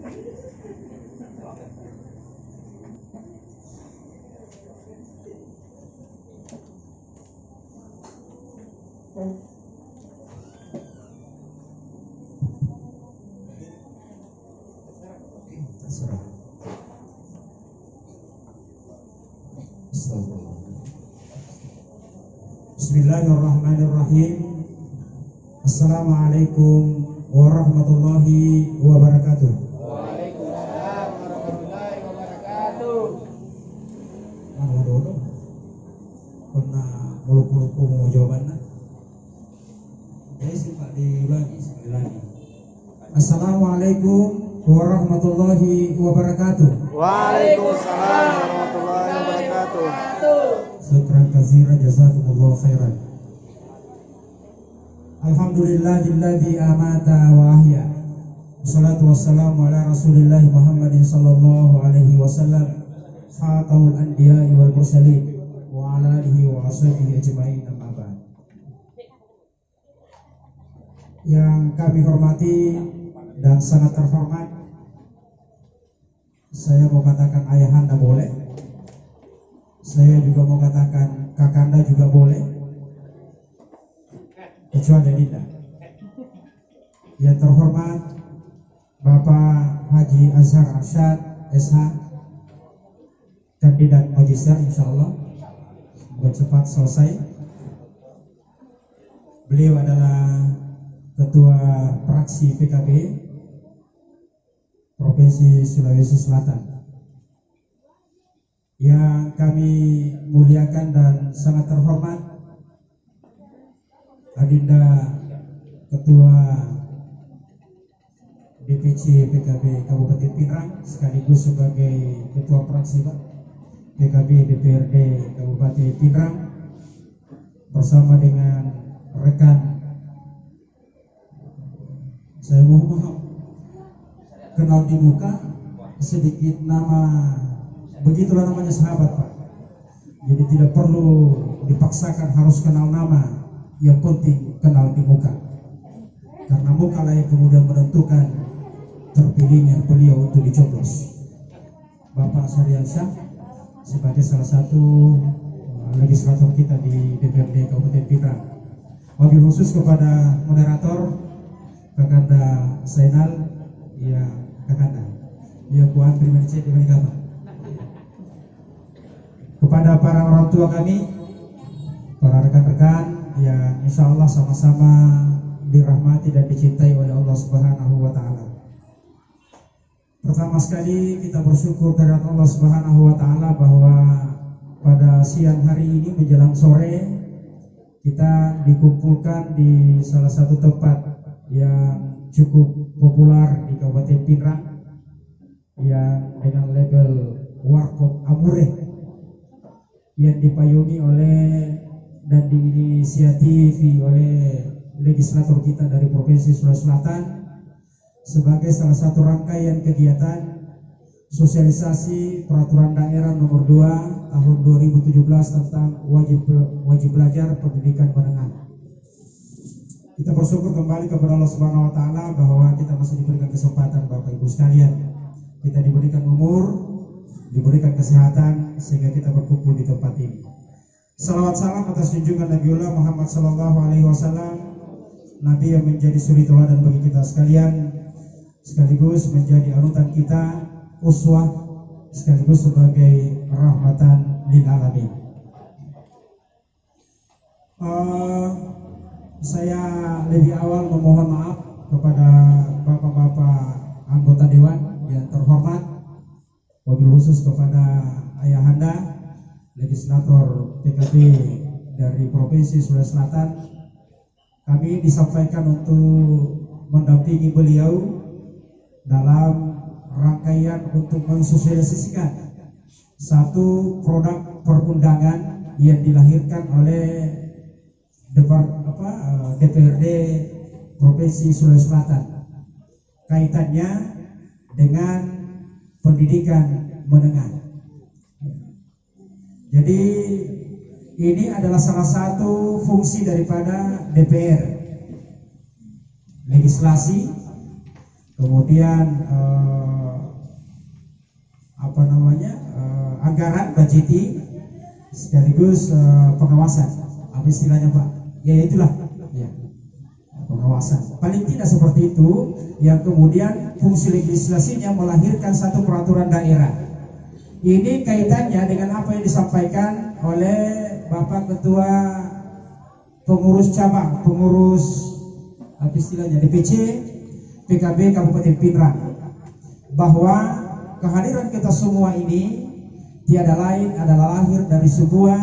Bismillahirrahmanirrahim. Assalamualaikum warahmatullahi wabarakatuh. Waalaikumsalam warahmatullahi wabarakatuh. Mana dulu? Pernah muluk-muluk mau jawabannya? Sih Pak, diulangi sekali lagi. Assalamualaikum warahmatullahi wabarakatuh. Waalaikumsalam warahmatullahi wabarakatuh. Syukran katsiran, jazakumullahu khairan. Alhamdulillahilladzi amata wa ahya. Wassalatu wassalamu ala Rasulillah Muhammadin sallallahu alaihi wasallam, khatamul anbiya'i wal mursalin wa ala alihi wa ashabihi ajma'in, amma ba'd. Yang kami hormati dan sangat terhormat, saya mau katakan ayahanda boleh, saya juga mau katakan kakanda juga boleh, kecuali Dinda. Yang terhormat Bapak Haji Azhar Arsyad SH, kandidat magister insyaallah, cepat selesai. Beliau adalah Ketua Fraksi PKB Provinsi Sulawesi Selatan. Yang kami muliakan dan sangat terhormat Adinda Ketua DPC PKB Kabupaten Pinrang sekaligus sebagai Ketua Fraksi PKB DPRD Kabupaten Pinrang, bersama dengan rekan, saya mohon maaf kenal di muka sedikit nama, begitulah namanya sahabat Pak. Jadi tidak perlu dipaksakan harus kenal nama, yang penting kenal di muka. Karena muka lah yang kemudian menentukan terpilihnya beliau untuk dicoblos. Bapak Syariansyah sebagai salah satu legislator kita di DPRD Kabupaten Pinrang. Wabil khusus kepada moderator Kakanda Zainal, ya Kakanda, ya Puan terima kasih Bapak. Kepada para orang tua kami, para rekan-rekan yang insya Allah sama-sama dirahmati dan dicintai oleh Allah Subhanahu wa Ta'ala. Pertama sekali kita bersyukur kepada Allah Subhanahu wa Ta'ala bahwa pada siang hari ini menjelang sore kita dikumpulkan di salah satu tempat yang cukup populer di Kabupaten Pinrang yang dengan label Warkop Amure, yang dipayungi oleh dan diinisiatifi oleh legislator kita dari Provinsi Sulawesi Selatan sebagai salah satu rangkaian kegiatan sosialisasi peraturan daerah nomor 2 tahun 2017 tentang wajib belajar pendidikan menengah. Kita bersyukur kembali kepada Allah Subhanahu wa Ta'ala bahwa kita masih diberikan kesempatan Bapak Ibu sekalian. Kita diberikan umur, diberikan kesehatan sehingga kita berkumpul di tempat ini. Salawat salam atas junjungan Nabiullah Muhammad sallallahu alaihi wasallam, Nabi yang menjadi suri teladan bagi kita sekalian, sekaligus menjadi anutan kita, uswah, sekaligus sebagai rahmatan lil alamin. Saya lebih awal memohon maaf kepada bapak-bapak anggota dewan yang terhormat, wabil khusus kepada ayahanda legislator PKB dari Provinsi Sulawesi Selatan. Kami disampaikan untuk mendampingi beliau dalam rangkaian untuk mensosialisasikan satu produk perundangan yang dilahirkan oleh DPRD Provinsi Sulawesi Selatan, kaitannya dengan pendidikan menengah. Jadi ini adalah salah satu fungsi daripada DPR, legislasi kemudian anggaran budgeting, sekaligus pengawasan. Apa istilahnya Pak? Ya itulah, ya, pengawasan. Paling tidak seperti itu, yang kemudian fungsi legislasinya melahirkan satu peraturan daerah. Ini kaitannya dengan apa yang disampaikan oleh Bapak Ketua Pengurus Cabang, Pengurus apa istilahnya DPC PKB Kabupaten Pinrang, bahwa kehadiran kita semua ini tiada lain adalah lahir dari sebuah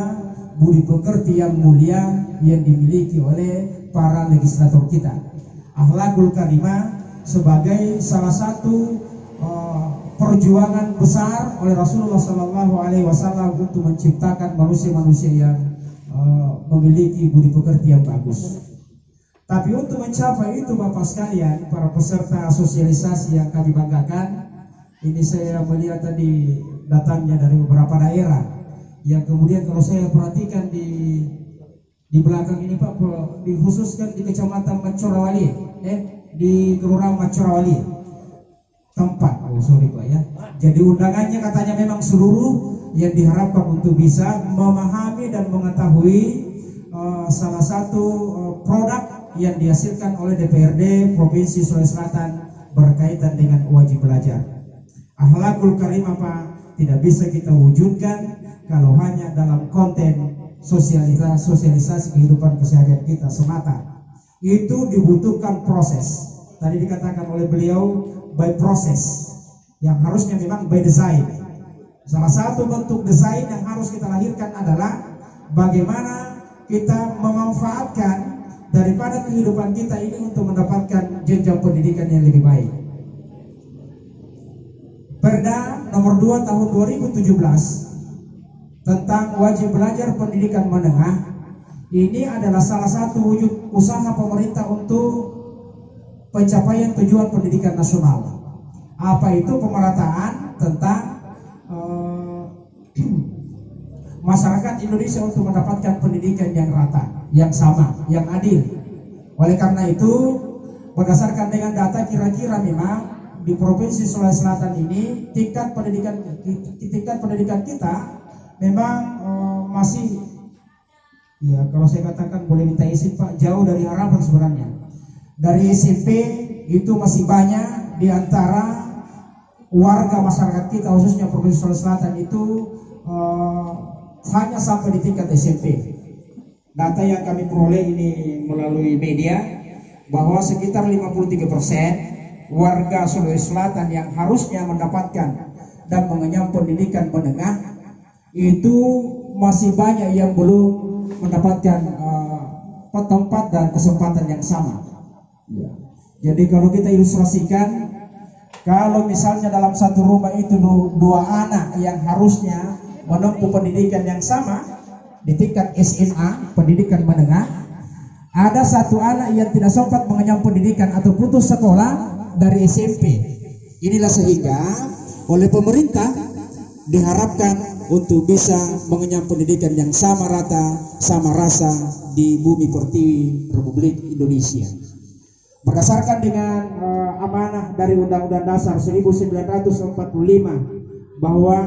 budi pekerti yang mulia yang dimiliki oleh para legislator kita. Akhlakul karimah sebagai salah satu perjuangan besar oleh Rasulullah SAW untuk menciptakan manusia-manusia yang memiliki budi pekerti yang bagus. Tapi untuk mencapai itu Bapak sekalian, para peserta sosialisasi yang kami banggakan, ini saya melihat tadi datangnya dari beberapa daerah, yang kemudian kalau saya perhatikan di belakang ini Pak, dikhususkan di Kecamatan Macorawali, di Kelurahan Macorawali tempat, Pak ya. Jadi undangannya katanya memang seluruh yang diharapkan untuk bisa memahami dan mengetahui salah satu produk yang dihasilkan oleh DPRD Provinsi Sulawesi Selatan berkaitan dengan wajib belajar. Akhlakul karimah Pak tidak bisa kita wujudkan kalau hanya dalam konten sosialisasi kehidupan keseharian kita semata. Itu dibutuhkan proses. Tadi dikatakan oleh beliau by proses, yang harusnya memang by design. Salah satu bentuk desain yang harus kita lahirkan adalah bagaimana kita memanfaatkan daripada kehidupan kita ini untuk mendapatkan jenjang pendidikan yang lebih baik. Perda nomor 2 tahun 2017 tentang wajib belajar pendidikan menengah, ini adalah salah satu wujud usaha pemerintah untuk pencapaian tujuan pendidikan nasional. Apa itu? Pemerataan tentang masyarakat Indonesia untuk mendapatkan pendidikan yang rata, yang sama, yang adil. Oleh karena itu, berdasarkan dengan data, kira-kira memang di Provinsi Sulawesi Selatan ini tingkat pendidikan kita memang masih, ya kalau saya katakan boleh minta izin Pak, jauh dari harapan sebenarnya. Dari SMP itu masih banyak di antara warga masyarakat kita, khususnya Provinsi Sulawesi Selatan itu hanya sampai di tingkat SMP. Data yang kami peroleh ini melalui media, bahwa sekitar 53% warga Sulawesi Selatan yang harusnya mendapatkan dan mengenyam pendidikan menengah itu masih banyak yang belum mendapatkan tempat dan kesempatan yang sama. Ya. Jadi kalau kita ilustrasikan, kalau misalnya dalam satu rumah itu dua anak yang harusnya menempuh pendidikan yang sama di tingkat SMA, pendidikan menengah, ada satu anak yang tidak sempat mengenyam pendidikan atau putus sekolah dari SMP. Inilah sehingga oleh pemerintah diharapkan untuk bisa mengenyam pendidikan yang sama rata, sama rasa di bumi pertiwi Republik Indonesia. Berdasarkan dengan amanah dari Undang-Undang Dasar 1945 bahwa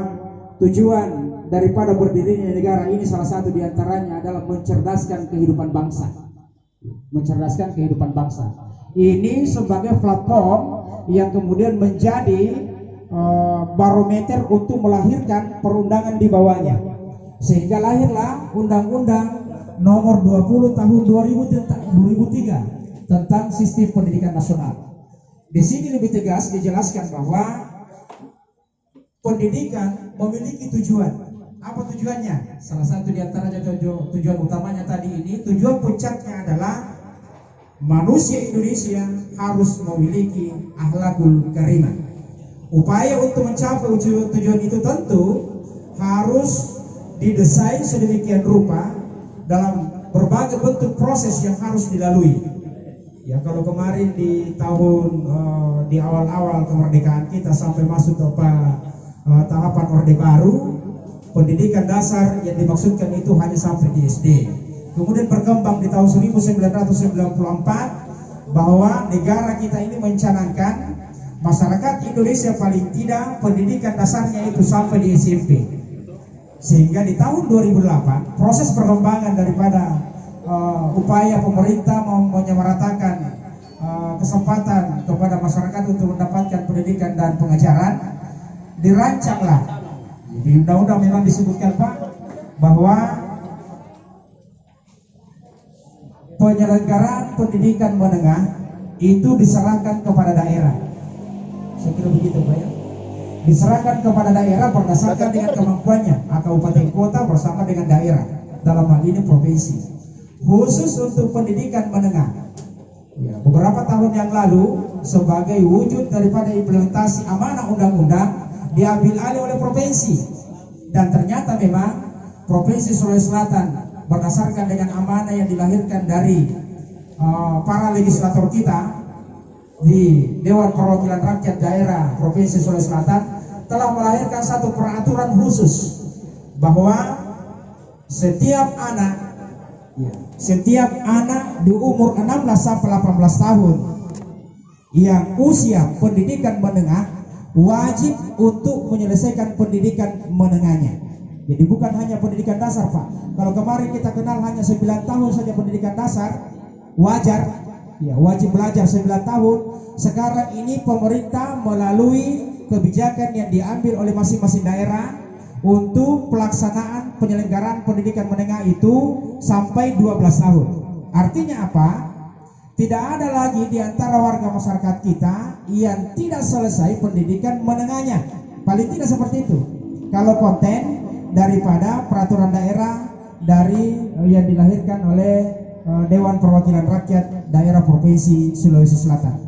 tujuan daripada berdirinya negara ini salah satu diantaranya adalah mencerdaskan kehidupan bangsa. Mencerdaskan kehidupan bangsa. Ini sebagai platform yang kemudian menjadi barometer untuk melahirkan perundangan di bawahnya. Sehingga lahirlah Undang-Undang nomor 20 tahun 2003 tentang sistem pendidikan nasional. Di sini lebih tegas dijelaskan bahwa pendidikan memiliki tujuan. Apa tujuannya? Salah satu di antaranya tujuan utamanya tadi ini, tujuan puncaknya adalah manusia Indonesia harus memiliki akhlakul karimah. Upaya untuk mencapai tujuan itu tentu harus didesain sedemikian rupa dalam berbagai bentuk proses yang harus dilalui. Ya, kalau kemarin di tahun di awal-awal kemerdekaan kita sampai masuk ke tahapan Orde Baru, pendidikan dasar yang dimaksudkan itu hanya sampai di SD. Kemudian berkembang di tahun 1994 bahwa negara kita ini mencanangkan Indonesia paling tidak pendidikan dasarnya itu sampai di SMP. Sehingga di tahun 2008 proses perkembangan daripada upaya pemerintah menyamaratakan kesempatan kepada masyarakat untuk mendapatkan pendidikan dan pengajaran, dirancanglah di undang-undang memang disebutkan Pak bahwa penyelenggaraan pendidikan menengah itu diserahkan kepada daerah. Saya kira begitu Pak ya. Diserahkan kepada daerah berdasarkan dengan kemampuannya, kabupaten kota bersama dengan daerah, dalam hal ini provinsi. Khusus untuk pendidikan menengah, ya, beberapa tahun yang lalu sebagai wujud daripada implementasi amanah undang-undang diambil alih oleh provinsi, dan ternyata memang Provinsi Sulawesi Selatan berdasarkan dengan amanah yang dilahirkan dari para legislator kita di Dewan Perwakilan Rakyat Daerah Provinsi Sulawesi Selatan telah melahirkan satu peraturan khusus bahwa setiap anak di umur 16 sampai 18 tahun yang usia pendidikan menengah wajib untuk menyelesaikan pendidikan menengahnya. Jadi bukan hanya pendidikan dasar Pak. Kalau kemarin kita kenal hanya 9 tahun saja pendidikan dasar, wajar, ya wajib belajar 9 tahun. Sekarang ini pemerintah melalui kebijakan yang diambil oleh masing-masing daerah untuk pelaksanaan penyelenggaraan pendidikan menengah itu sampai 12 tahun. Artinya apa? Tidak ada lagi di antara warga masyarakat kita yang tidak selesai pendidikan menengahnya. Paling tidak seperti itu. Kalau konten daripada peraturan daerah dari yang dilahirkan oleh Dewan Perwakilan Rakyat Daerah Provinsi Sulawesi Selatan.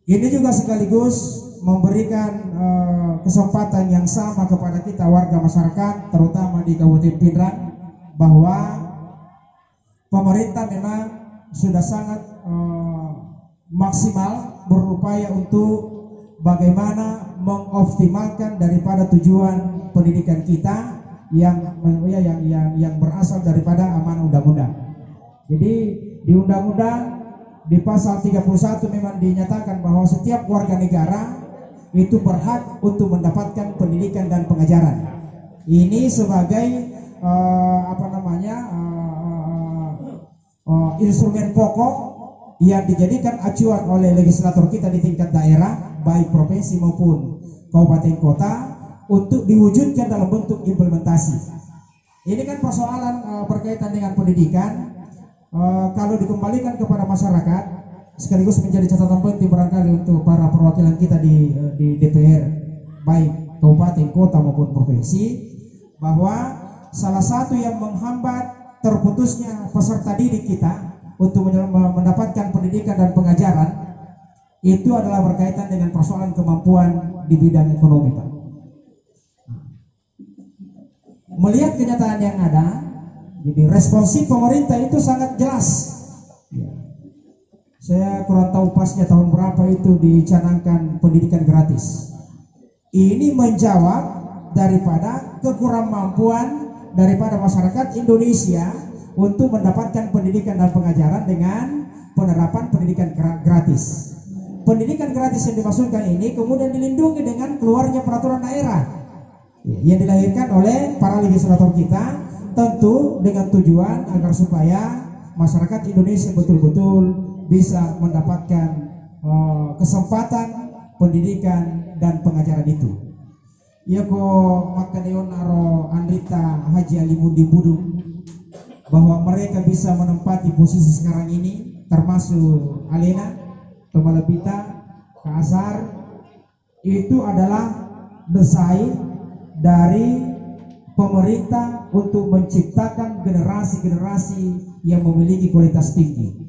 Ini juga sekaligus memberikan kesempatan yang sama kepada kita warga masyarakat, terutama di Kabupaten Pindrang, bahwa pemerintah memang sudah sangat maksimal berupaya untuk bagaimana mengoptimalkan daripada tujuan pendidikan kita yang berasal daripada amanah undang-undang. Jadi di undang-undang di pasal 31 memang dinyatakan bahwa setiap warga negara itu berhak untuk mendapatkan pendidikan dan pengajaran. Ini sebagai instrumen pokok yang dijadikan acuan oleh legislator kita di tingkat daerah, baik provinsi maupun kabupaten kota, untuk diwujudkan dalam bentuk implementasi. Ini kan persoalan berkaitan dengan pendidikan. Kalau dikembalikan kepada masyarakat, sekaligus menjadi catatan penting barangkali untuk para perwakilan kita di DPR, baik kabupaten, kota maupun provinsi, bahwa salah satu yang menghambat terputusnya peserta didik kita untuk mendapatkan pendidikan dan pengajaran itu adalah berkaitan dengan persoalan kemampuan di bidang ekonomi, Pak. Melihat kenyataan yang ada, jadi responsif pemerintah itu sangat jelas. Saya kurang tahu pasnya tahun berapa itu dicanangkan pendidikan gratis. Ini menjawab daripada kekurangmampuan daripada masyarakat Indonesia untuk mendapatkan pendidikan dan pengajaran dengan penerapan pendidikan gratis. Pendidikan gratis yang dimaksudkan ini kemudian dilindungi dengan keluarnya peraturan daerah yang dilahirkan oleh para legislator kita, tentu dengan tujuan agar supaya masyarakat Indonesia betul-betul bisa mendapatkan kesempatan pendidikan dan pengajaran itu. Ya ko makaneon aro Andrita Haji Alimundi Budung bahwa mereka bisa menempati posisi sekarang ini, termasuk Alena, Tomalapita, Kaasar, itu adalah desain dari pemerintah untuk menciptakan generasi-generasi yang memiliki kualitas tinggi.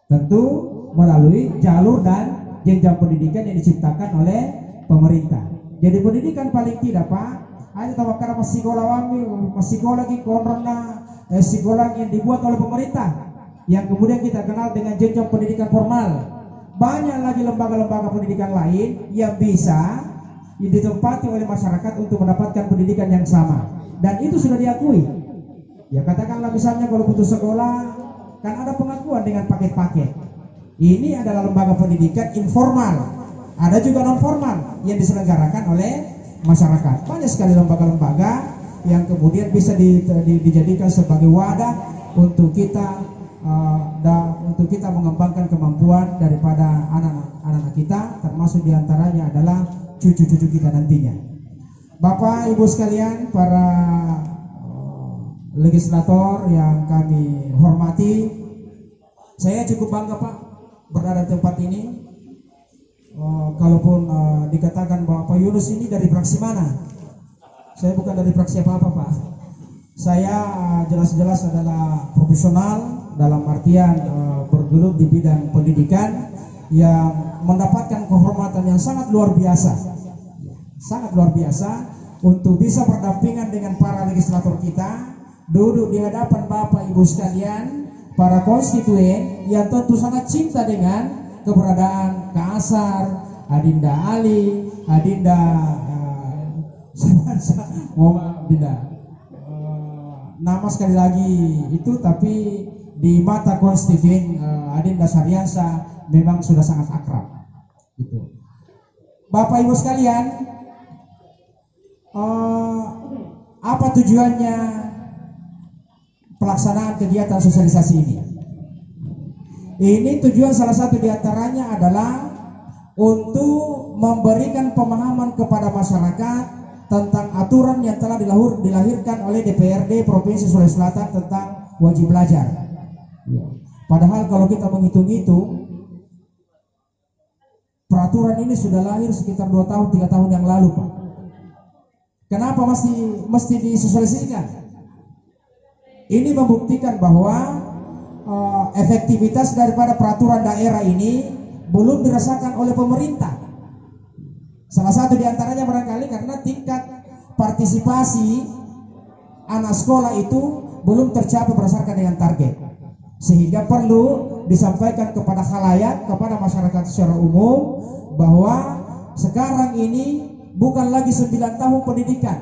Tentu melalui jalur dan jenjang pendidikan yang diciptakan oleh pemerintah. Jadi pendidikan paling tidak Pak, ada tawakar sekolah yang dibuat oleh pemerintah, yang kemudian kita kenal dengan jenjang pendidikan formal. Banyak lagi lembaga-lembaga pendidikan lain yang bisa ditempati oleh masyarakat untuk mendapatkan pendidikan yang sama, dan itu sudah diakui. Ya katakanlah misalnya kalau putus sekolah, kan ada pengakuan dengan paket-paket. Ini adalah lembaga pendidikan informal, ada juga non formal yang diselenggarakan oleh masyarakat. Banyak sekali lembaga-lembaga yang kemudian bisa dijadikan sebagai wadah untuk kita mengembangkan kemampuan daripada anak-anak kita, termasuk diantaranya adalah cucu-cucu kita nantinya. Bapak Ibu sekalian, para legislator yang kami hormati, saya cukup bangga Pak berada di tempat ini. Kalaupun dikatakan bahwa Pak Yunus ini dari fraksi mana, saya bukan dari fraksi apa-apa Pak. Saya jelas-jelas adalah profesional dalam artian bergelut di bidang pendidikan yang mendapatkan kehormatan yang sangat luar biasa, untuk bisa berdampingan dengan para legislator kita, duduk di hadapan Bapak Ibu sekalian, para konstituen yang tentu sangat cinta dengan keberadaan Kasar, Adinda Ali, Adinda nama sekali lagi itu, tapi di mata konstituen Adinda Sariansa memang sudah sangat akrab gitu. Bapak Ibu sekalian, apa tujuannya pelaksanaan kegiatan sosialisasi ini? Ini tujuan salah satu diantaranya adalah untuk memberikan pemahaman kepada masyarakat tentang aturan yang telah dilahirkan oleh DPRD Provinsi Sulawesi Selatan tentang wajib belajar. Padahal kalau kita menghitung-hitung, peraturan ini sudah lahir sekitar 2 tahun, 3 tahun yang lalu Pak. Kenapa mesti disosialisasikan? Ini membuktikan bahwa efektivitas daripada peraturan daerah ini belum dirasakan oleh pemerintah. Salah satu diantaranya barangkali karena tingkat partisipasi anak sekolah itu belum tercapai berdasarkan dengan target, sehingga perlu disampaikan kepada khalayak, kepada masyarakat secara umum, bahwa sekarang ini bukan lagi 9 tahun pendidikan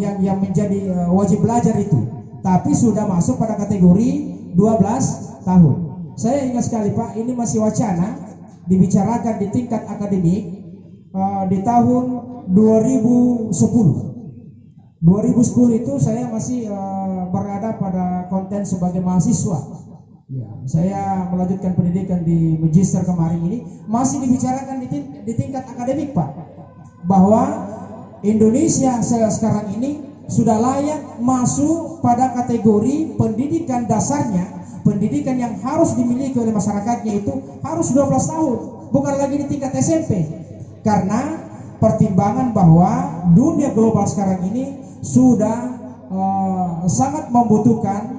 yang menjadi wajib belajar itu, tapi sudah masuk pada kategori 12 tahun. Saya ingat sekali Pak, ini masih wacana dibicarakan di tingkat akademik di tahun 2010 itu saya masih berada pada konten sebagai mahasiswa. Ya, saya melanjutkan pendidikan di Magister kemarin ini, masih dibicarakan di tingkat akademik Pak, bahwa Indonesia sekarang ini sudah layak masuk pada kategori pendidikan dasarnya, pendidikan yang harus dimiliki oleh masyarakatnya itu harus 12 tahun, bukan lagi di tingkat SMP. Karena pertimbangan bahwa dunia global sekarang ini sudah sangat membutuhkan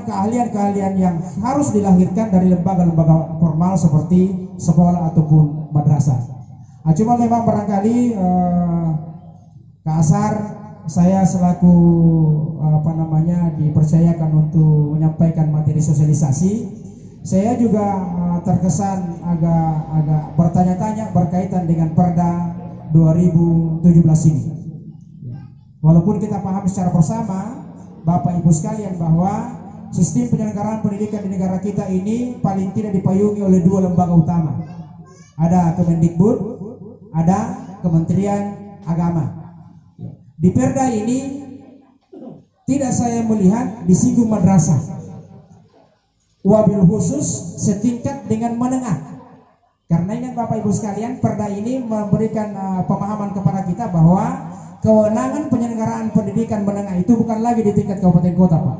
keahlian-keahlian yang harus dilahirkan dari lembaga-lembaga formal seperti sekolah ataupun madrasah. Cuma memang barangkali Kasar, saya selaku dipercayakan untuk menyampaikan materi sosialisasi, saya juga terkesan agak bertanya-tanya berkaitan dengan Perda 2017 ini. Walaupun kita paham secara bersama Bapak Ibu sekalian bahwa sistem penyelenggaraan pendidikan di negara kita ini paling tidak dipayungi oleh 2 lembaga utama. Ada Kemendikbud, ada Kementerian Agama. Di Perda ini tidak saya melihat disinggung madrasah, wabil khusus setingkat dengan menengah. Karena ingat Bapak Ibu sekalian, Perda ini memberikan pemahaman kepada kita bahwa kewenangan penyelenggaraan pendidikan menengah itu bukan lagi di tingkat kabupaten kota Pak,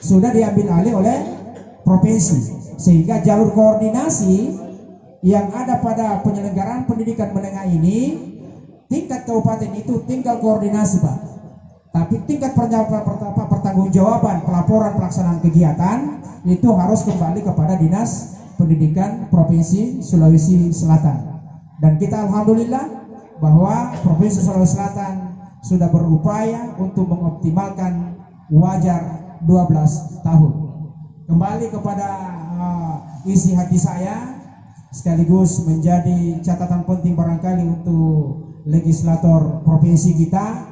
sudah diambil alih oleh provinsi, sehingga jalur koordinasi yang ada pada penyelenggaraan pendidikan menengah ini, tingkat kabupaten itu tinggal koordinasi Pak, tapi tingkat pertanggungjawaban pelaporan pelaksanaan kegiatan itu harus kembali kepada Dinas Pendidikan Provinsi Sulawesi Selatan. Dan kita alhamdulillah bahwa Provinsi Sulawesi Selatan sudah berupaya untuk mengoptimalkan wajar 12 tahun. Kembali kepada isi hati saya, sekaligus menjadi catatan penting barangkali untuk legislator provinsi kita,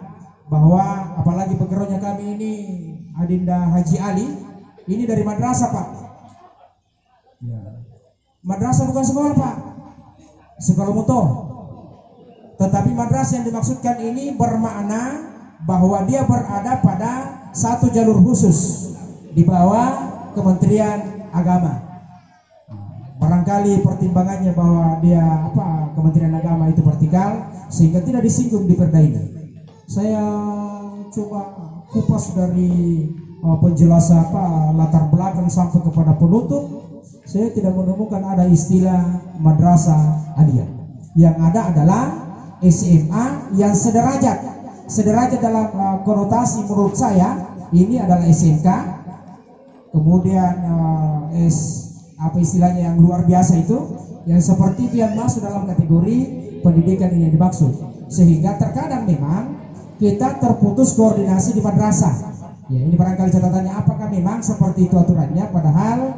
bahwa apalagi backgroundnya kami ini Adinda Haji Ali ini dari madrasah Pak. Ya. Madrasah bukan sekolah Pak, sekolah motor. Tetapi madrasah yang dimaksudkan ini bermakna bahwa dia berada pada satu jalur khusus di bawah Kementerian Agama. Barangkali pertimbangannya bahwa dia Kementerian Agama itu vertikal sehingga tidak disinggung di perda ini. Saya coba kupas dari penjelasan latar belakang sampai kepada penutup, saya tidak menemukan ada istilah madrasah aliyah. Yang ada adalah SMA yang sederajat dalam konotasi menurut saya ini adalah SMK, kemudian istilahnya yang luar biasa itu, yang seperti itu yang masuk dalam kategori pendidikan ini yang dimaksud. Sehingga terkadang memang kita terputus koordinasi di madrasah. Ya, ini barangkali catatannya, apakah memang seperti itu aturannya, padahal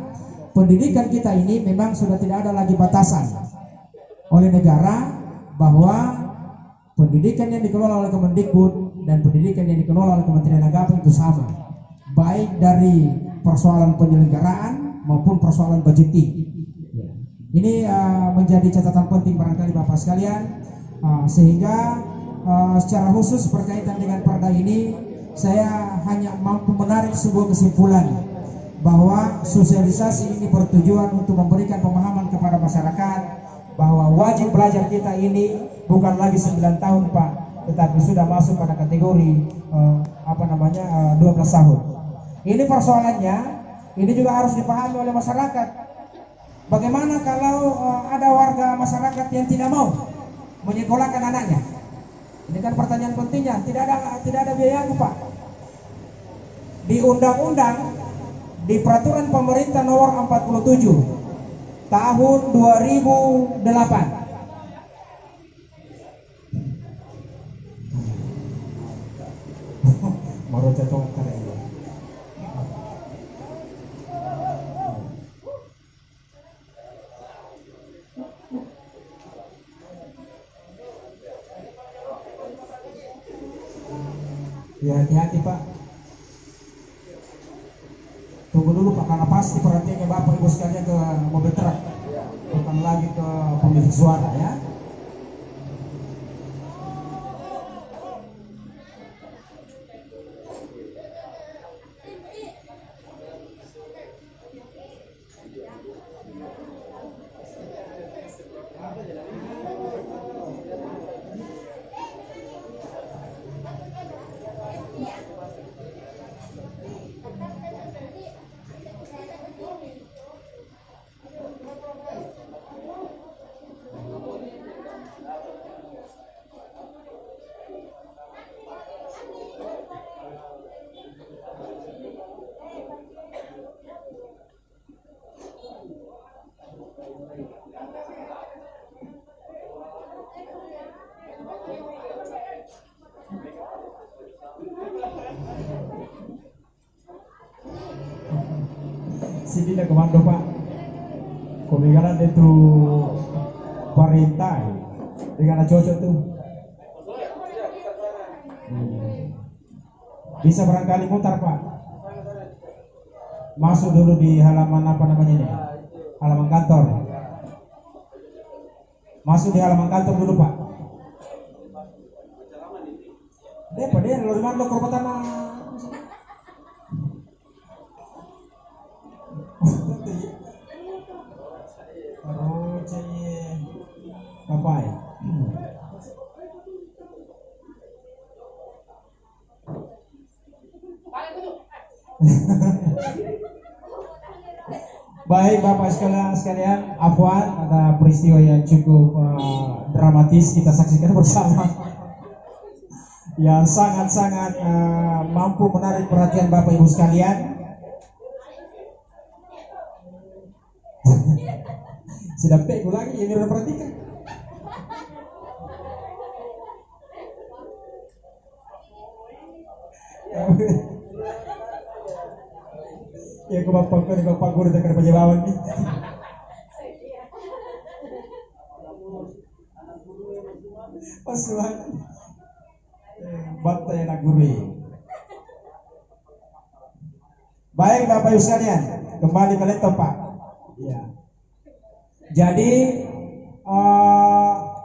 pendidikan kita ini memang sudah tidak ada lagi batasan oleh negara bahwa pendidikan yang dikelola oleh Kemendikbud dan pendidikan yang dikelola oleh Kementerian Agama itu sama, baik dari persoalan penyelenggaraan maupun persoalan budgeting. Ini menjadi catatan penting barangkali Bapak sekalian, sehingga secara khusus berkaitan dengan perda ini saya hanya mampu menarik sebuah kesimpulan bahwa sosialisasi ini bertujuan untuk memberikan pemahaman kepada masyarakat bahwa wajib belajar kita ini bukan lagi 9 tahun Pak, tetapi sudah masuk pada kategori 12 tahun. Ini persoalannya, ini juga harus dipahami oleh masyarakat. Bagaimana kalau ada warga masyarakat yang tidak mau menyekolahkan anaknya? Ini kan pertanyaan pentingnya. Tidak ada biaya Pak. Di undang-undang, di peraturan pemerintah nomor 47 tahun 2008. Baru jatuh karya. Ya, hati-hati Pak. Tunggu dulu Pak, karena pasti perhatiannya Bapak Ibu sekalian ke mobil truk, bukan lagi ke pemilik suara ya. Sini na komando Pak. Kumigaran itu perintah dengan cocok tuh. Bisa barangkali mutar Pak. Masuk dulu di halaman ini? Halaman kantor. Masuk di halaman kantor dulu Pak. Dia lo dimana lo korban apa ya? Baik Bapak sekalian, afwan ada peristiwa yang cukup dramatis kita saksikan bersama, yang sangat-sangat mampu menarik perhatian Bapak Ibu sekalian. Sudah pegu lagi ini udah perhatikan. Ya ke bapak guru dekat penjelawan nih. Pasuan bantai anak guru. Baik Bapak Ibu sekalian, kembali ke laptop Pak. Ya. Jadi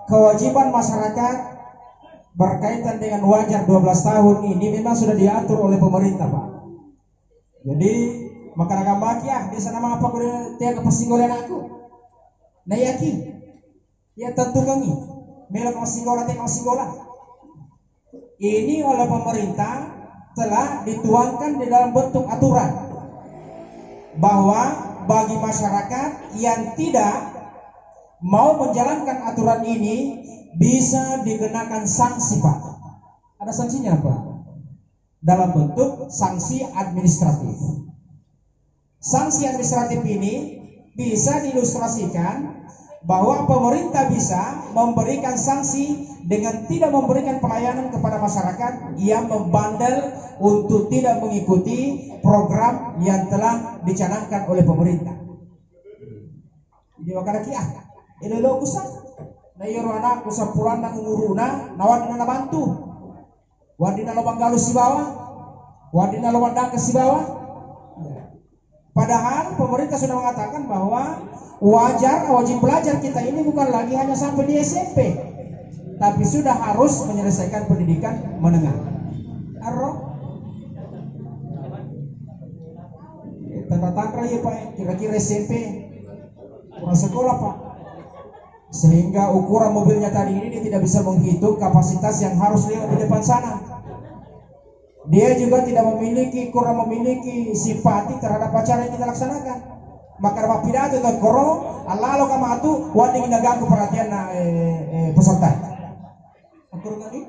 kewajiban masyarakat berkaitan dengan wajar 12 tahun ini memang sudah diatur oleh pemerintah, Pak. Jadi makanya baki di sana apa kuda tiap pasinggolan aku. Nah yakin. Ya tentu kami. Melak pasinggolan tiap pasinggolan. Ini oleh pemerintah telah dituangkan di dalam bentuk aturan bahwa bagi masyarakat yang tidak mau menjalankan aturan ini bisa dikenakan sanksi, Pak. Ada sanksinya, Pak? Dalam bentuk sanksi administratif. Sanksi administratif ini bisa diilustrasikan bahwa pemerintah bisa memberikan sanksi dengan tidak memberikan pelayanan kepada masyarakat yang membandel untuk tidak mengikuti program yang telah dicanangkan oleh pemerintah. Jadi wakana kia, ini lo kusah, na iyo anak kusah pulang na nguruna, nawan na nabantu, wadi na lobang galus si bawah, wadi na lobang dangkas si bawah. Padahal pemerintah sudah mengatakan bahwa wajib belajar kita ini bukan lagi hanya sampai di SMP, tapi sudah harus menyelesaikan pendidikan menengah. Arro, tanda-tanda ya Pak, kira-kira SMP, kurang sekolah Pak, sehingga ukuran mobilnya tadi ini dia tidak bisa menghitung kapasitas yang harus lewat di depan sana. Dia juga tidak kurang memiliki simpati terhadap acara yang kita laksanakan. Maka dapat pidato dan koro, Allah lo kama tu, wading naganggu perhatian na peserta. Atur nggak nih?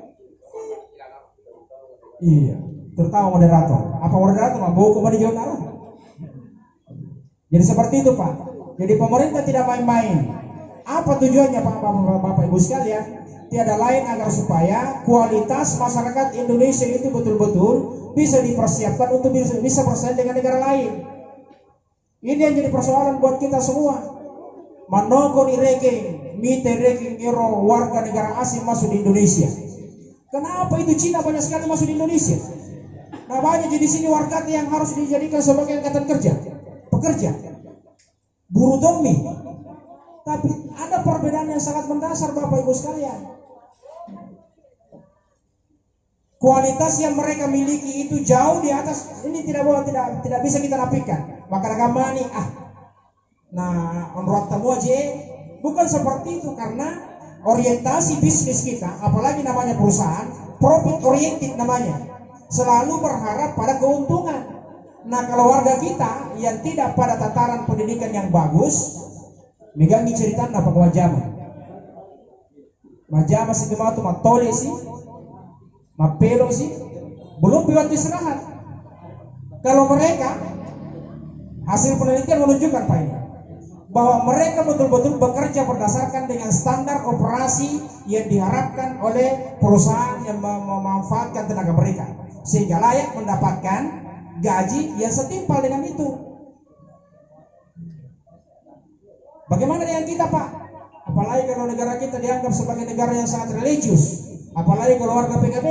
Iya, terutama moderator. Apa moderator? Mau kemana jauh naruh? Jadi seperti itu Pak. Jadi pemerintah tidak main-main. Apa tujuannya Pak, Bapak Ibu sekalian? Tiada lain agar supaya kualitas masyarakat Indonesia itu betul-betul bisa dipersiapkan untuk bisa bersaing dengan negara lain. Ini yang jadi persoalan buat kita semua. Manongko ni ranking, mite ranking ero warga negara asing masuk di Indonesia. Kenapa itu Cina banyak sekali masuk di Indonesia? Nah banyak jadi sini warga yang harus dijadikan sebagai angkatan kerja, pekerja, buruh domi. Tapi ada perbedaan yang sangat mendasar Bapak Ibu sekalian. Kualitas yang mereka miliki itu jauh di atas. Ini tidak bisa kita nafikan. Maka gamani nah menurut tamu aja bukan seperti itu, karena orientasi bisnis kita, apalagi namanya perusahaan profit oriented namanya, selalu berharap pada keuntungan. Nah kalau warga kita yang tidak pada tataran pendidikan yang bagus, megangi cerita apa kewajama majama si kematu matole sih mapelo sih belum buat istirahat. Kalau mereka hasil penelitian menunjukkan Pak ini bahwa mereka betul-betul bekerja berdasarkan dengan standar operasi yang diharapkan oleh perusahaan yang memanfaatkan tenaga mereka sehingga layak mendapatkan gaji yang setimpal dengan itu. Bagaimana dengan kita Pak? Apalagi kalau negara kita dianggap sebagai negara yang sangat religius. Apalagi kalau warga PKB.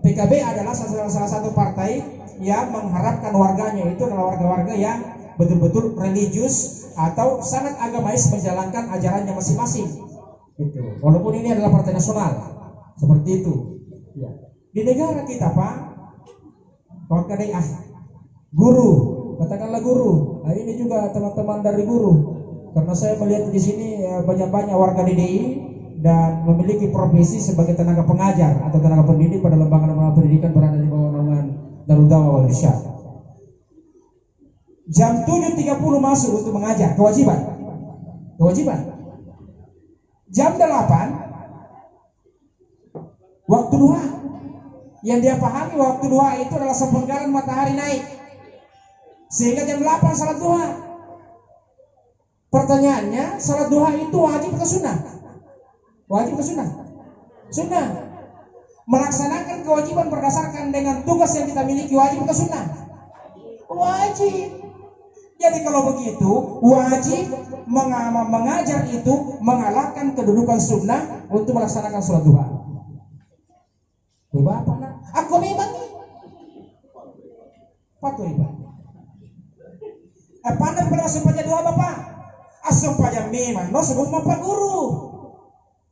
PKB adalah salah satu partai yang mengharapkan warganya itu adalah warga-warga yang betul-betul religius atau sangat agamais menjalankan ajarannya masing-masing. Gitu. Walaupun ini adalah partai nasional. Seperti itu. Ya. Di negara kita Pak, guru, katakanlah guru. Nah, ini juga teman-teman dari guru. Karena saya melihat di sini banyak-banyak warga DDI dan memiliki profesi sebagai tenaga pengajar atau tenaga pendidik pada lembaga-lembaga pendidikan berada di bawah naungan Darul Dawah wal Irsyad. Jam 7.30 masuk untuk mengajar, kewajiban. Jam 8 waktu duha. Yang dia pahami waktu duha itu adalah sepenggalan matahari naik. Sehingga jam 8 salat duha. Pertanyaannya, salat duha itu wajib atau sunnah? Wajib atau sunnah? Sunnah. Melaksanakan kewajiban berdasarkan dengan tugas yang kita miliki wajib atau sunnah? Wajib. Jadi kalau begitu, wajib mengajar itu mengalahkan kedudukan sunnah untuk melaksanakan salat duha. Bapak nak? Aku memang patuh ibadah. Pandai pada sepanjang doa Bapak. supaya memang no sebut Bapak Guru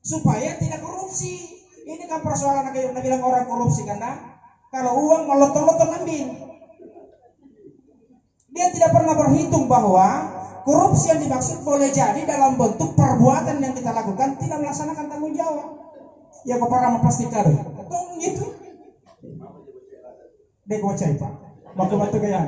supaya tidak korupsi. Ini kan persoalan yang bilang orang korupsi karena kalau uang melotong-lotong ambil. Dia tidak pernah berhitung bahwa korupsi yang dimaksud boleh jadi dalam bentuk perbuatan yang kita lakukan tidak melaksanakan tanggung jawab. Ya kau para memastikan, tong gitu. Dek wacai Pak, bantu gaya.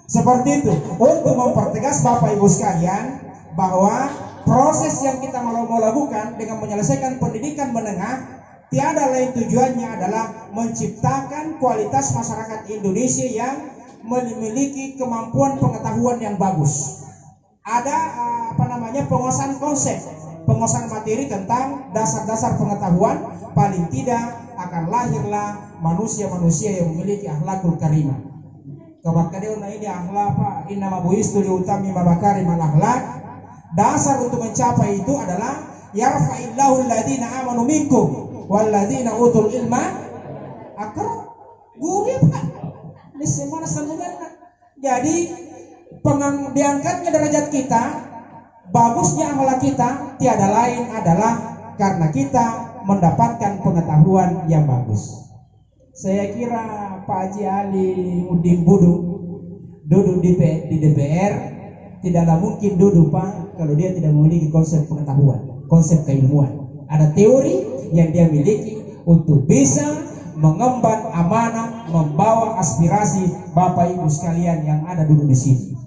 Seperti itu untuk mempertegas Bapak Ibu sekalian bahwa proses yang kita mau lakukan dengan menyelesaikan pendidikan menengah tiada lain tujuannya adalah menciptakan kualitas masyarakat Indonesia yang memiliki kemampuan pengetahuan yang bagus. Ada penguasaan konsep, penguasaan materi tentang dasar-dasar pengetahuan, paling tidak akan lahirlah manusia-manusia yang memiliki akhlakul karimah. Kabakadeo ini akhlak Pak, inna mabuistu liutami mabakari malakhlak. Dasar untuk mencapai itu adalah yarfa'illahu alladhina amanu minkum walladhina utul ilma akram. Guru Pak. Ini semua sambungannya. Jadi diangkatnya derajat kita, bagusnya akhlak kita tiada lain adalah karena kita mendapatkan pengetahuan yang bagus. Saya kira Pak Haji Ali Udin Budu duduk di DPR tidaklah mungkin duduk Pak kalau dia tidak memiliki konsep pengetahuan, konsep keilmuan. Ada teori yang dia miliki untuk bisa mengemban amanah, membawa aspirasi Bapak Ibu sekalian yang ada duduk di sini.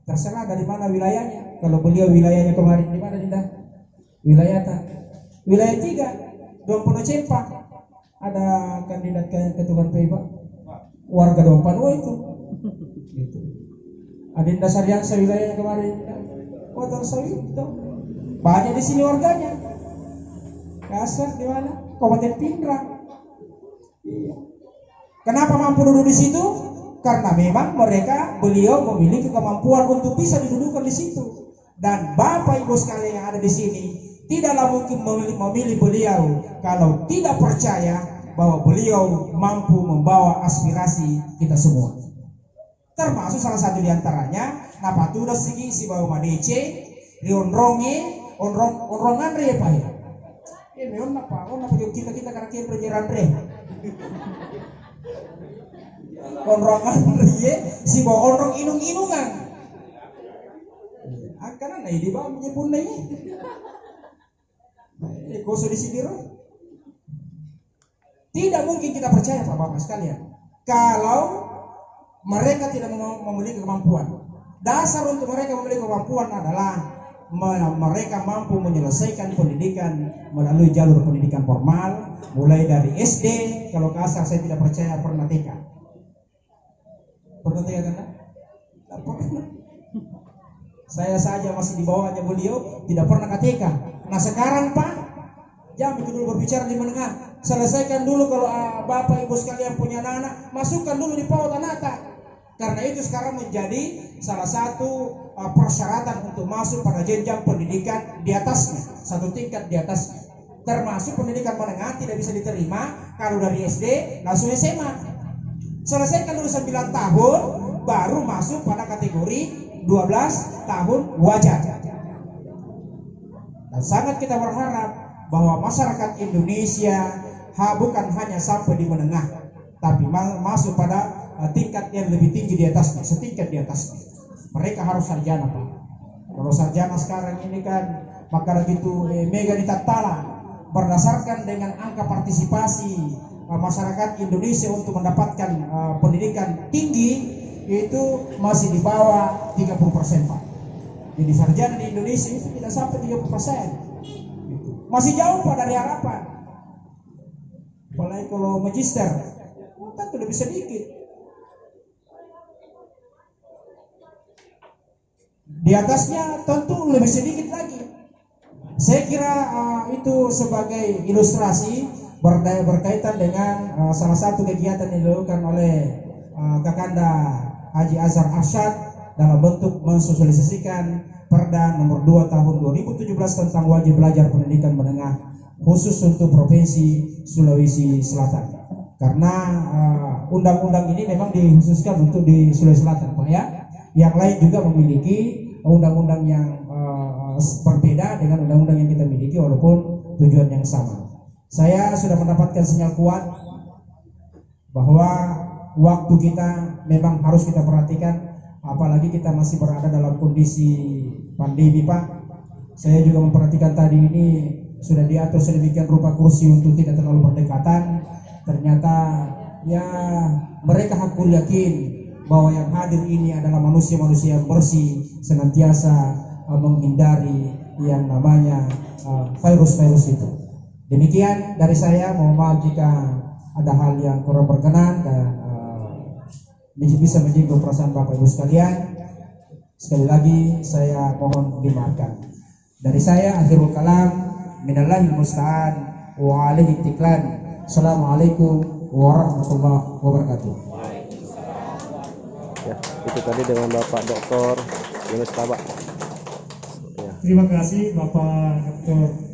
Terserah dari mana wilayahnya. Kalau beliau wilayahnya kemarin di mana Dinda? Wilayah 3, Dompono Cempa. Ada kandidat ketua PI Pak. Warga Dompono itu. Gitu. Adinda Saryansa wilayahnya kemarin. Oh, Tarsawi itu. Banyak di sini warganya. Kasar di mana? Kabupaten Pindrang. Iya. Kenapa mampu duduk di situ? Karena memang beliau memiliki kemampuan untuk bisa didudukan di situ. Dan Bapak Ibu sekalian yang ada di sini tidaklah mungkin memilih beliau kalau tidak percaya bahwa beliau mampu membawa aspirasi kita semua. Termasuk salah satu diantaranya napatuda sigi si bawa madece rionronge onrongan re Pak ya. Meon napa kita karena kian perjeran re. Onrongan re si bawa onrong inung-inungan. Akan na di bawah menyebut ini. Koso di sini tidak mungkin kita percaya Bapak sekalian kalau mereka tidak memiliki kemampuan. Dasar untuk mereka memiliki kemampuan adalah mereka mampu menyelesaikan pendidikan melalui jalur pendidikan formal, mulai dari SD. Kalau kasar saya tidak percaya pernah TK. Pernah TK kan? Tidak pernah. Saya saja masih di bawahnya beliau, tidak pernah ke TK. Nah sekarang Pak, jangan itu dulu berbicara di menengah. Selesaikan dulu kalau Bapak Ibu sekalian punya anak, masukkan dulu di PAUD Anata. Karena itu sekarang menjadi salah satu persyaratan untuk masuk pada jenjang pendidikan di atasnya, satu tingkat di atasnya. Termasuk pendidikan menengah tidak bisa diterima kalau dari SD langsung SMA. Selesaikan dulu 9 tahun, baru masuk pada kategori 12 tahun wajar. Dan sangat kita berharap bahwa masyarakat Indonesia bukan hanya sampai di menengah, tapi masuk pada tingkat yang lebih tinggi di atasnya, setingkat di atasnya. Mereka harus sarjana Pak. Kalau sarjana sekarang ini kan maka begitu mega ditatala berdasarkan dengan angka partisipasi masyarakat Indonesia untuk mendapatkan pendidikan tinggi itu masih di bawah 30% Pak. Jadi sarjana di Indonesia itu tidak sampai 30%. Masih jauh Pak dari harapan. Apalagi kalau magister, tentu lebih sedikit. Di atasnya tentu lebih sedikit lagi. Saya kira itu sebagai ilustrasi berkaitan dengan salah satu kegiatan yang dilakukan oleh Kakanda Haji Azhar Arsyad dalam bentuk mensosialisasikan Perda nomor 2 tahun 2017 tentang wajib belajar pendidikan menengah khusus untuk Provinsi Sulawesi Selatan. Karena undang-undang ini memang dikhususkan untuk di Sulawesi Selatan Pak ya. yang lain juga memiliki undang-undang yang berbeda dengan undang-undang yang kita miliki walaupun tujuan yang sama. Saya sudah mendapatkan sinyal kuat bahwa waktu kita memang harus kita perhatikan, apalagi kita masih berada dalam kondisi pandemi, Pak. Saya juga memperhatikan tadi ini sudah diatur sedemikian rupa kursi untuk tidak terlalu berdekatan. Ternyata ya mereka hakul yakin bahwa yang hadir ini adalah manusia-manusia yang bersih, senantiasa menghindari yang namanya virus-virus itu. Demikian dari saya, mohon maaf jika ada hal yang kurang berkenan dan bisa menyinggung perasaan Bapak Ibu sekalian. Sekali lagi saya mohon dimaafkan. Dari saya akhirul kalam, minallahil musta'an wa alaihi tiklan. Assalamualaikum warahmatullahi wabarakatuh. Ya, itu tadi dengan Bapak Dr. Yunus Tabak. Ya. Terima kasih Bapak Dr.